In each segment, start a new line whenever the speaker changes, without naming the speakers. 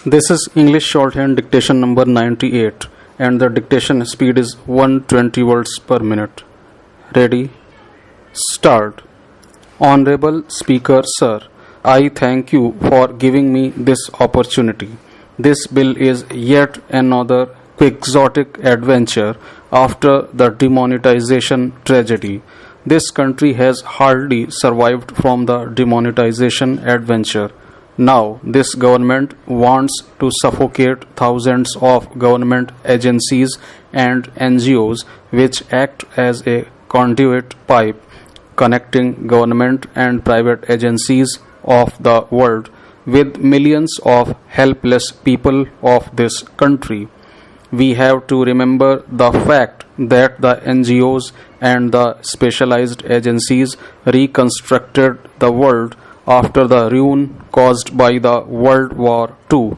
This is English shorthand dictation number 98 and the dictation speed is 120 words per minute. Ready? Start. Honorable Speaker Sir, I thank you for giving me this opportunity. This bill is yet another quixotic adventure after the demonetization tragedy. This country has hardly survived from the demonetization adventure. Now, this government wants to suffocate thousands of government agencies and NGOs which act as a conduit pipe connecting government and private agencies of the world with millions of helpless people of this country. We have to remember the fact that the NGOs and the specialized agencies reconstructed the world after the ruin caused by the World War II.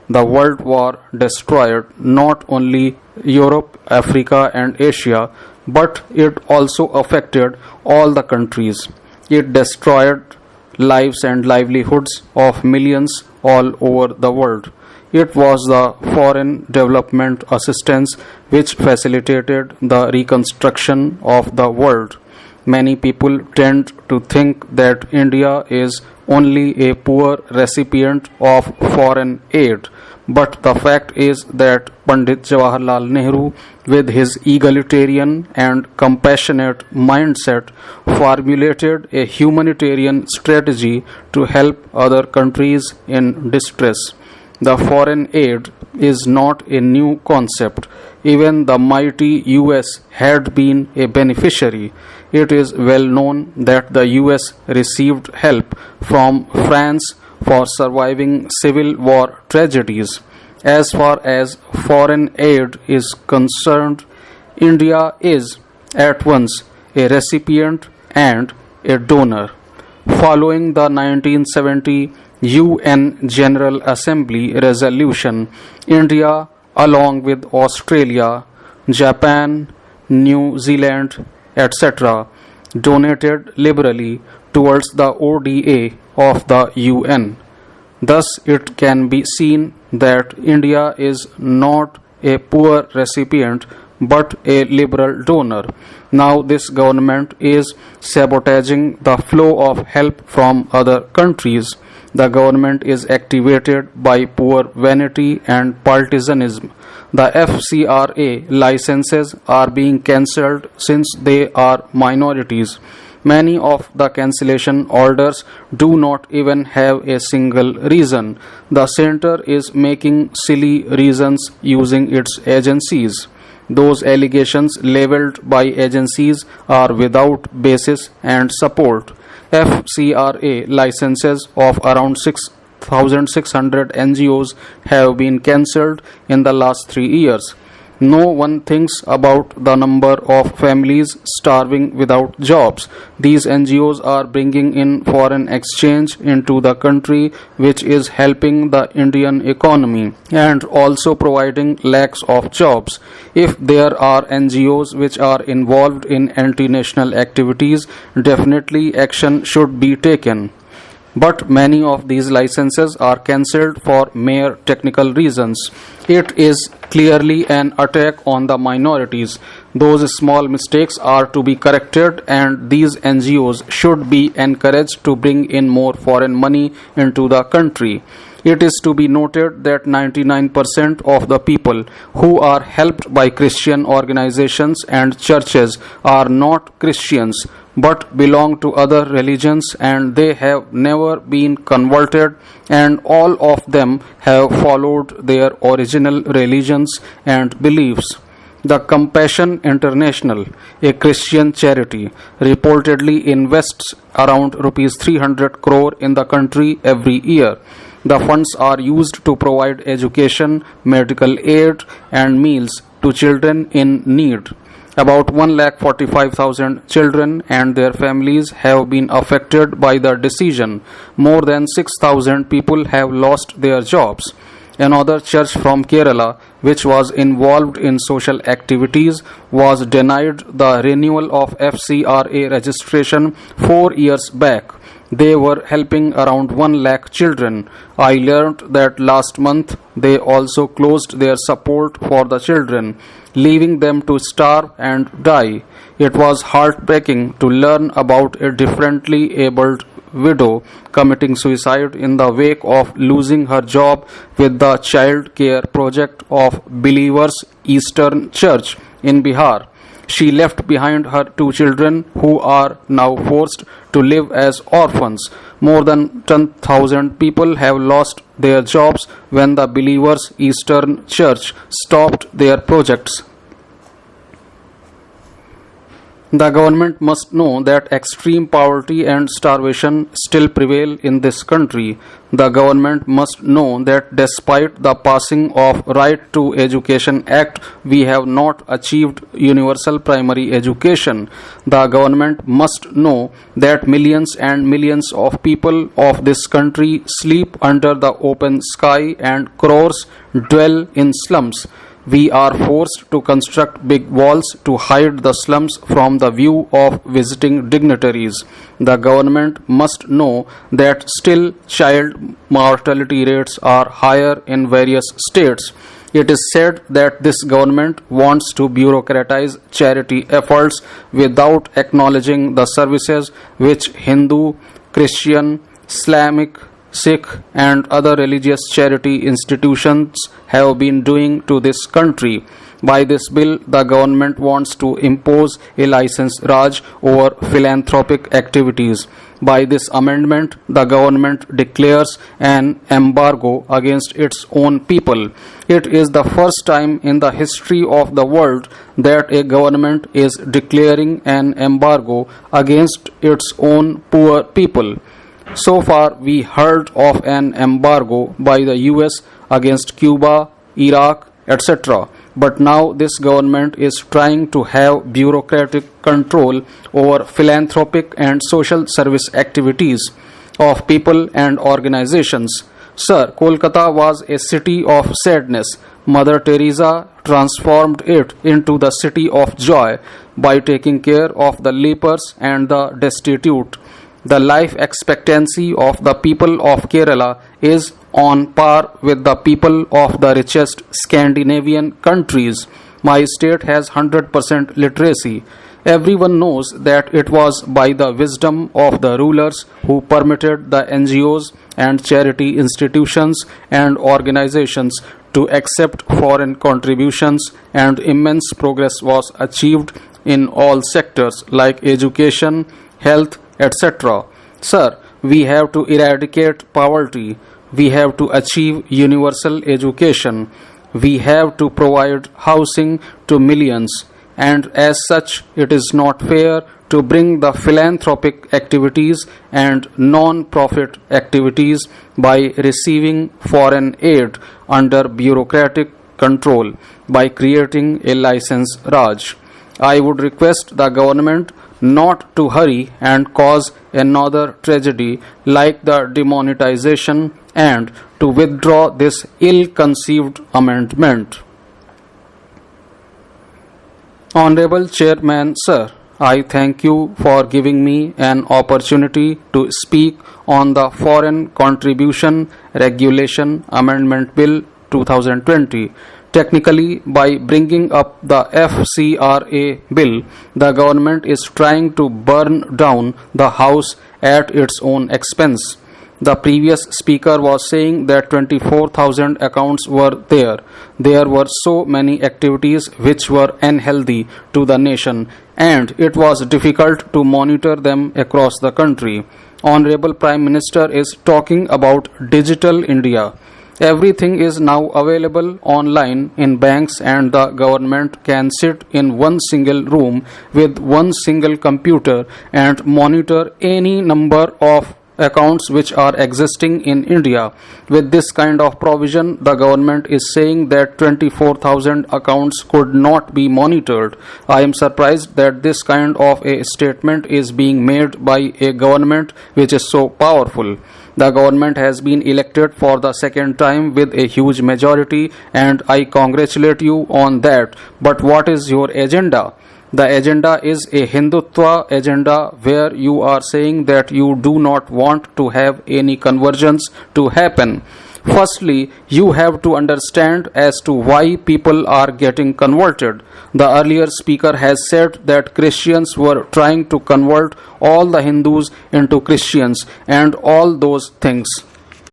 The World War destroyed not only Europe, Africa, and Asia, but it also affected all the countries. It destroyed lives and livelihoods of millions all over the world. It was the foreign development assistance which facilitated the reconstruction of the world. Many people tend to think that India is only a poor recipient of foreign aid, but the fact is that Pandit Jawaharlal Nehru, with his egalitarian and compassionate mindset, formulated a humanitarian strategy to help other countries in distress. The foreign aid is not a new concept. Even the mighty US had been a beneficiary. It is well known that the US received help from France for surviving civil war tragedies. As far as foreign aid is concerned, India is at once a recipient and a donor. Following the 1970 UN General Assembly resolution, India, along with Australia, Japan, New Zealand, etc., donated liberally towards the ODA of the UN. Thus, it can be seen that India is not a poor recipient but a liberal donor. Now, this government is sabotaging the flow of help from other countries. The government is activated by poor vanity and partisanism. The FCRA licenses are being cancelled since they are minorities. Many of the cancellation orders do not even have a single reason. The center is making silly reasons using its agencies. Those allegations leveled by agencies are without basis and support. FCRA licenses of around 6,600 NGOs have been cancelled in the last 3 years. No one thinks about the number of families starving without jobs. These NGOs are bringing in foreign exchange into the country, which is helping the Indian economy and also providing lakhs of jobs. If there are NGOs which are involved in anti-national activities, definitely action should be taken. But many of these licenses are cancelled for mere technical reasons. It is clearly an attack on the minorities. Those small mistakes are to be corrected and these NGOs should be encouraged to bring in more foreign money into the country. It is to be noted that 99% of the people who are helped by Christian organizations and churches are not Christians but belong to other religions and they have never been converted and all of them have followed their original religions and beliefs. The Compassion International, a Christian charity, reportedly invests around Rs 300 crore in the country every year. The funds are used to provide education, medical aid, and meals to children in need. About 1,45,000 children and their families have been affected by the decision. More than 6,000 people have lost their jobs. Another church from Kerala, which was involved in social activities, was denied the renewal of FCRA registration 4 years back. They were helping around 1 lakh children. I learned that last month they also closed their support for the children, leaving them to starve and die. It was heartbreaking to learn about a differently abled widow committing suicide in the wake of losing her job with the child care project of Believers Eastern Church in Bihar. She left behind her 2 children who are now forced to live as orphans. More than 10,000 people have lost their jobs when the Believers Eastern Church stopped their projects. The government must know that extreme poverty and starvation still prevail in this country. The government must know that despite the passing of Right to Education Act, we have not achieved universal primary education. The government must know that millions and millions of people of this country sleep under the open sky and crores dwell in slums. We are forced to construct big walls to hide the slums from the view of visiting dignitaries. The government must know that still child mortality rates are higher in various states. It is said that this government wants to bureaucratize charity efforts without acknowledging the services which Hindu, Christian, Islamic, Sikh and other religious charity institutions have been doing to this country. By this bill, the government wants to impose a license Raj over philanthropic activities. By this amendment, the government declares an embargo against its own people. It is the first time in the history of the world that a government is declaring an embargo against its own poor people. So far, we heard of an embargo by the US against Cuba, Iraq, etc. But now this government is trying to have bureaucratic control over philanthropic and social service activities of people and organizations. Sir, Kolkata was a city of sadness. Mother Teresa transformed it into the city of joy by taking care of the lepers and the destitute. The life expectancy of the people of Kerala is on par with the people of the richest Scandinavian countries. My state has 100% literacy. Everyone knows that it was by the wisdom of the rulers who permitted the NGOs and charity institutions and organizations to accept foreign contributions, and immense progress was achieved in all sectors like education, health, etc. Sir, we have to eradicate poverty. We have to achieve universal education. We have to provide housing to millions. And as such, it is not fair to bring the philanthropic activities and non-profit activities by receiving foreign aid under bureaucratic control by creating a license Raj. I would request the government not to hurry and cause another tragedy like the demonetization and to withdraw this ill-conceived amendment. Honorable Chairman, Sir, I thank you for giving me an opportunity to speak on the Foreign Contribution Regulation Amendment Bill 2020. Technically, by bringing up the FCRA bill, the government is trying to burn down the house at its own expense. The previous speaker was saying that 24,000 accounts were there. There were so many activities which were unhealthy to the nation, and it was difficult to monitor them across the country. Honorable Prime Minister is talking about digital India. Everything is now available online in banks, and the government can sit in one single room with one single computer and monitor any number of accounts which are existing in India. With this kind of provision, the government is saying that 24,000 accounts could not be monitored. I am surprised that this kind of a statement is being made by a government which is so powerful. The government has been elected for the second time with a huge majority, and I congratulate you on that. But what is your agenda? The agenda is a Hindutva agenda where you are saying that you do not want to have any conversions to happen. Firstly, you have to understand as to why people are getting converted. The earlier speaker has said that Christians were trying to convert all the Hindus into Christians and all those things.